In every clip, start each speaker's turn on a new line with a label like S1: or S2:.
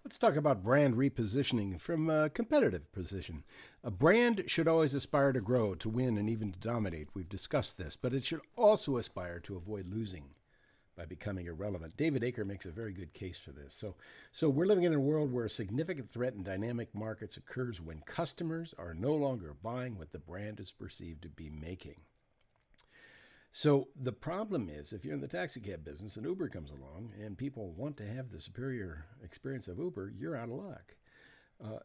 S1: Let's talk about brand repositioning from a competitive position. A brand should always aspire to grow, to win, and even to dominate. We've discussed this, but it should also aspire to avoid losing by becoming irrelevant. David Aker makes a very good case for this. So we're living in a world where a significant threat in dynamic markets occurs when customers are no longer buying what the brand is perceived to be making. So the problem is, if you're in the taxi cab business and Uber comes along and people want to have the superior experience of Uber, you're out of luck.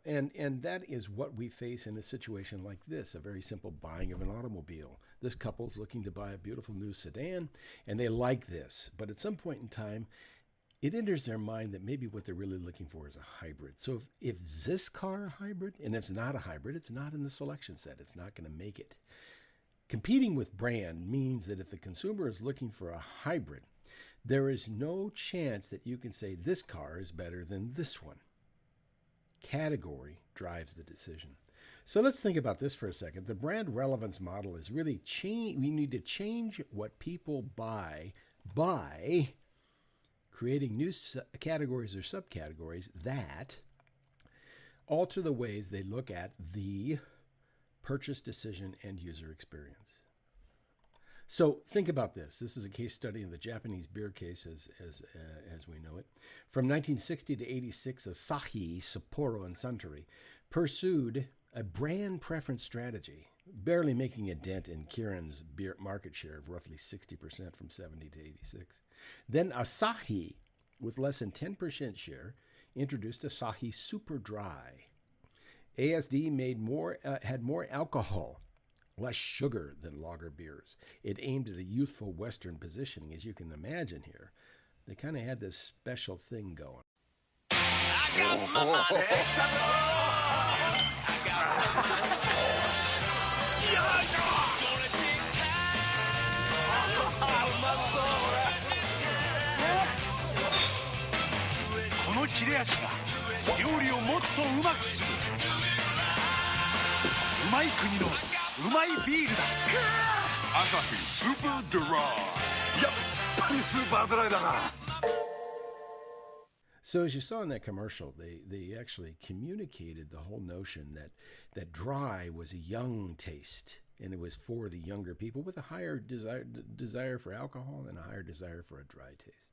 S1: And that is what we face in a situation like this, a very simple buying of an automobile. This couple's looking to buy a beautiful new sedan, and they like this. But at some point in time, it enters their mind that maybe what they're really looking for is a hybrid. So if this car a hybrid, and it's not a hybrid, it's not in the selection set. It's not going to make it. Competing with brand means that if the consumer is looking for a hybrid, there is no chance that you can say this car is better than this one. Category drives the decision. So let's think about this for a second. The brand relevance model is really we need to change what people buy by creating new categories or subcategories that alter the ways they look at the purchase decision and user experience. So think about this. This is a case study in the Japanese beer case as we know it. From 1960 to 86, Asahi, Sapporo, and Suntory pursued a brand preference strategy, barely making a dent in Kirin's beer market share of roughly 60% from 70 to 86. Then Asahi, with less than 10% share, introduced Asahi Super Dry. ASD had more alcohol, less sugar than lager beers. It aimed at a youthful Western positioning, as you can imagine here. They kind of had this special thing going. I got my money. I got my So as you saw in that commercial, they actually communicated the whole notion that dry was a young taste, and it was for the younger people with a higher desire for alcohol and a higher desire for a dry taste.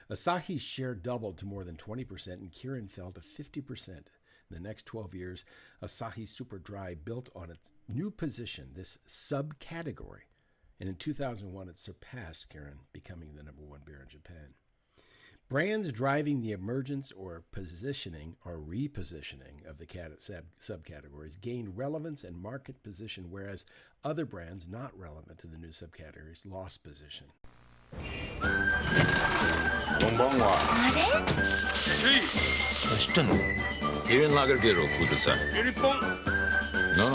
S1: Asahi's share doubled to more than 20%, and Kirin fell to 50%. In the next 12 years, Asahi Super Dry built on its new position, this subcategory, and in 2001 it surpassed Kirin, becoming the number one beer in Japan. Brands driving the emergence or positioning or repositioning of the subcategories gained relevance and market position, whereas other brands not relevant to the new subcategories lost position.
S2: こんばんは。あれ？知ってんの？Kirin Lager Biru kudasai. Kiripon? No.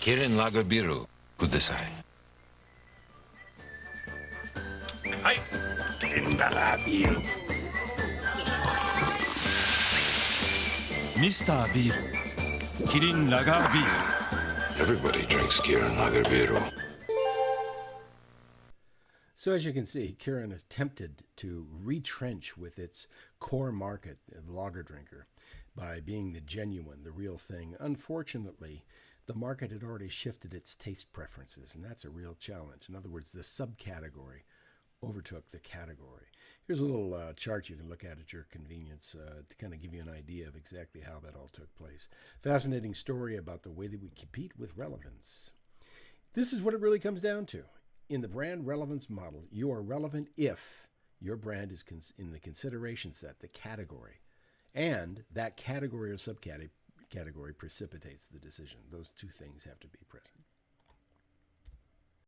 S2: Kirin Lager Biru kudasai. はい。Kirin Lager Biru. Mr. Beer. Kirin Lager Biru. Everybody drinks Kirin Lager Biru.
S1: So as you can see, Kirin is tempted to retrench with its core market, the lager drinker, by being the genuine, the real thing. Unfortunately, the market had already shifted its taste preferences, and that's a real challenge. In other words, the subcategory overtook the category. Here's a little chart you can look at your convenience to kind of give you an idea of exactly how that all took place. Fascinating story about the way that we compete with relevance. This is what it really comes down to. In the brand relevance model, you are relevant if your brand is in the consideration set, the category, and that category or subcategory precipitates the decision. Those two things have to be present.